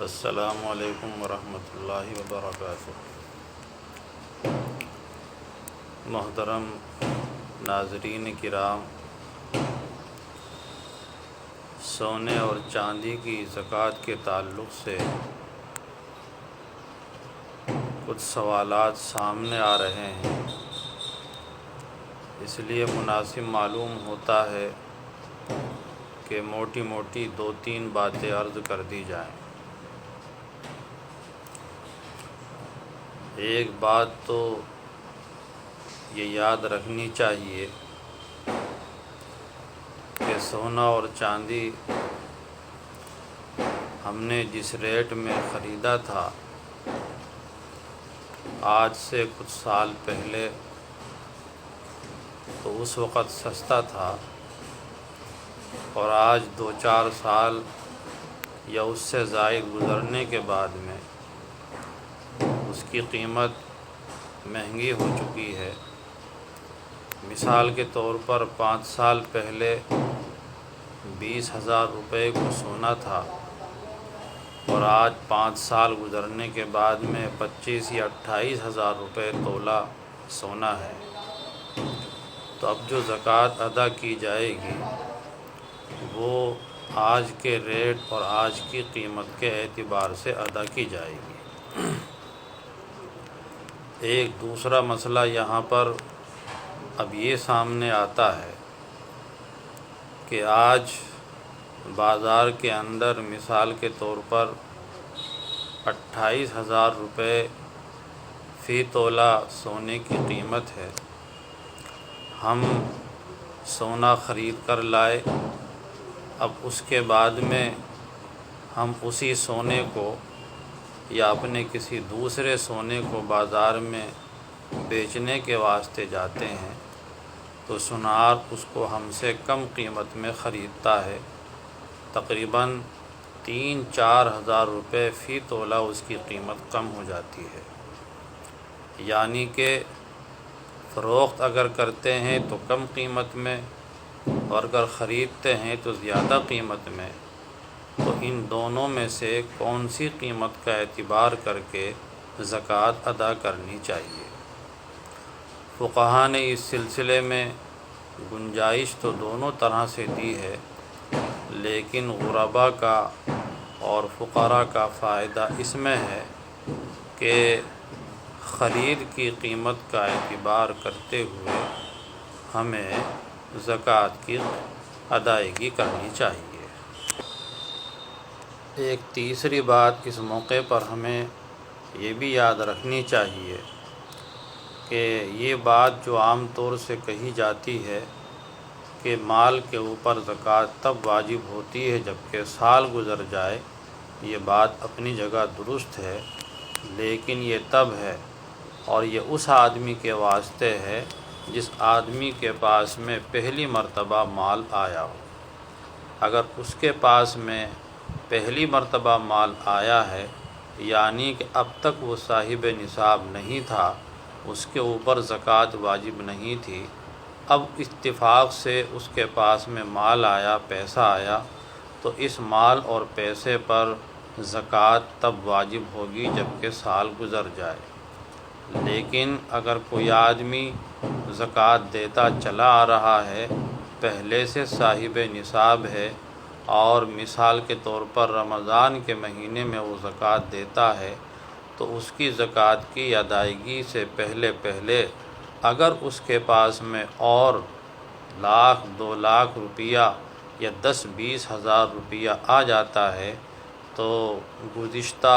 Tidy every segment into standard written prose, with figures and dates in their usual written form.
السلام علیکم ورحمۃ اللہ وبرکاتہ۔ محترم ناظرین کرام، سونے اور چاندی کی زکوٰۃ کے تعلق سے کچھ سوالات سامنے آ رہے ہیں، اس لیے مناسب معلوم ہوتا ہے کہ موٹی موٹی 2-3 باتیں عرض کر دی جائیں۔ ایک بات تو یہ یاد رکھنی چاہیے کہ سونا اور چاندی ہم نے جس ریٹ میں خریدا تھا آج سے کچھ سال پہلے تو اس وقت سستا تھا، اور آج 2-4 سال یا اس سے زائد گزرنے کے بعد میں اس کی قیمت مہنگی ہو چکی ہے۔ مثال کے طور پر 5 سال پہلے 20,000 روپے کو سونا تھا، اور آج 5 سال گزرنے کے بعد میں 25 یا 28,000 روپے تولہ سونا ہے۔ تو اب جو زکوٰۃ ادا کی جائے گی وہ آج کے ریٹ اور آج کی قیمت کے اعتبار سے ادا کی جائے گی۔ ایک دوسرا مسئلہ یہاں پر اب یہ سامنے آتا ہے کہ آج بازار کے اندر مثال کے طور پر 28,000 روپے فی تولہ سونے کی قیمت ہے۔ ہم سونا خرید کر لائے، اب اس کے بعد میں ہم اسی سونے کو یا اپنے کسی دوسرے سونے کو بازار میں بیچنے کے واسطے جاتے ہیں تو سونار اس کو ہم سے کم قیمت میں خریدتا ہے، تقریباً 3-4 ہزار روپے فی تولہ اس کی قیمت کم ہو جاتی ہے۔ یعنی کہ فروخت اگر کرتے ہیں تو کم قیمت میں، اور اگر خریدتے ہیں تو زیادہ قیمت میں، تو ان دونوں میں سے کون سی قیمت کا اعتبار کر کے زکوٰۃ ادا کرنی چاہیے؟ فقہا نے اس سلسلے میں گنجائش تو دونوں طرح سے دی ہے، لیکن غربا کا اور فقراء کا فائدہ اس میں ہے کہ خرید کی قیمت کا اعتبار کرتے ہوئے ہمیں زکوٰۃ کی ادائیگی کرنی چاہیے۔ ایک تیسری بات اس موقع پر ہمیں یہ بھی یاد رکھنی چاہیے کہ یہ بات جو عام طور سے کہی جاتی ہے کہ مال کے اوپر زکوٰۃ تب واجب ہوتی ہے جبکہ سال گزر جائے، یہ بات اپنی جگہ درست ہے، لیکن یہ تب ہے اور یہ اس آدمی کے واسطے ہے جس آدمی کے پاس میں پہلی مرتبہ مال آیا ہو۔ اگر اس کے پاس میں پہلی مرتبہ مال آیا ہے، یعنی کہ اب تک وہ صاحب نصاب نہیں تھا، اس کے اوپر زکوٰۃ واجب نہیں تھی، اب اتفاق سے اس کے پاس میں مال آیا، پیسہ آیا، تو اس مال اور پیسے پر زکوٰۃ تب واجب ہوگی جبکہ سال گزر جائے۔ لیکن اگر کوئی آدمی زکوٰۃ دیتا چلا آ رہا ہے، پہلے سے صاحب نصاب ہے، اور مثال کے طور پر رمضان کے مہینے میں وہ زکوٰۃ دیتا ہے، تو اس کی زکوٰۃ کی ادائیگی سے پہلے اگر اس کے پاس میں اور 1,00,000 2,00,000 روپیہ یا 10-20 ہزار روپیہ آ جاتا ہے تو گزشتہ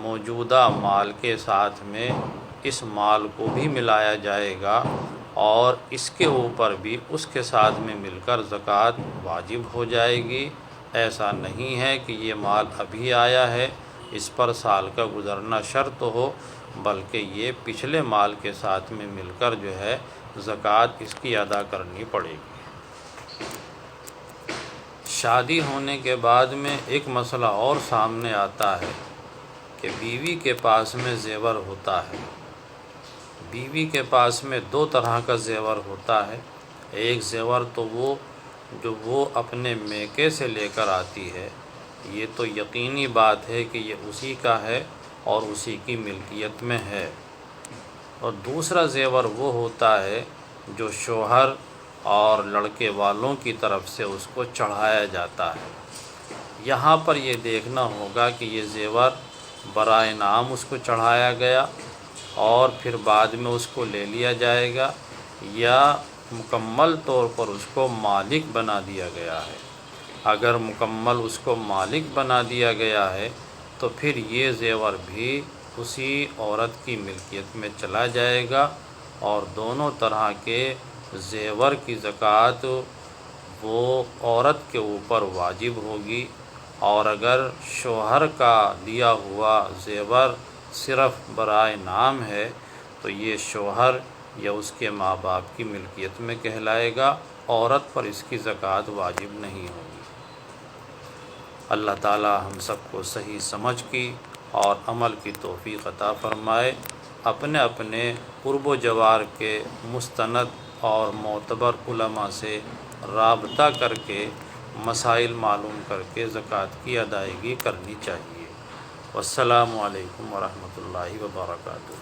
موجودہ مال کے ساتھ میں اس مال کو بھی ملایا جائے گا، اور اس کے اوپر بھی اس کے ساتھ میں مل کر زکوٰۃ واجب ہو جائے گی۔ ایسا نہیں ہے کہ یہ مال ابھی آیا ہے، اس پر سال کا گزرنا شرط ہو، بلکہ یہ پچھلے مال کے ساتھ میں مل کر جو ہے زکوٰۃ اس کی ادا کرنی پڑے گی۔ شادی ہونے کے بعد میں ایک مسئلہ اور سامنے آتا ہے کہ بیوی کے پاس میں زیور ہوتا ہے۔ بیوی کے پاس میں 2 طرح کا زیور ہوتا ہے۔ ایک زیور تو وہ جو وہ اپنے میکے سے لے کر آتی ہے، یہ تو یقینی بات ہے کہ یہ اسی کا ہے اور اسی کی ملکیت میں ہے۔ اور دوسرا زیور وہ ہوتا ہے جو شوہر اور لڑکے والوں کی طرف سے اس کو چڑھایا جاتا ہے۔ یہاں پر یہ دیکھنا ہوگا کہ یہ زیور برائے نام اس کو چڑھایا گیا اور پھر بعد میں اس کو لے لیا جائے گا، یا مکمل طور پر اس کو مالک بنا دیا گیا ہے۔ اگر مکمل اس کو مالک بنا دیا گیا ہے تو پھر یہ زیور بھی اسی عورت کی ملکیت میں چلا جائے گا، اور دونوں طرح کے زیور کی زکوٰۃ وہ عورت کے اوپر واجب ہوگی۔ اور اگر شوہر کا دیا ہوا زیور صرف برائے نام ہے تو یہ شوہر یا اس کے ماں باپ کی ملکیت میں کہلائے گا، عورت پر اس کی زکوٰۃ واجب نہیں ہوگی۔ اللہ تعالی ہم سب کو صحیح سمجھ کی اور عمل کی توفیق عطا فرمائے۔ اپنے اپنے قرب و جوار کے مستند اور معتبر علماء سے رابطہ کر کے مسائل معلوم کر کے زکوٰۃ کی ادائیگی کرنی چاہیے۔ والسلام علیکم ورحمۃ اللہ وبرکاتہ۔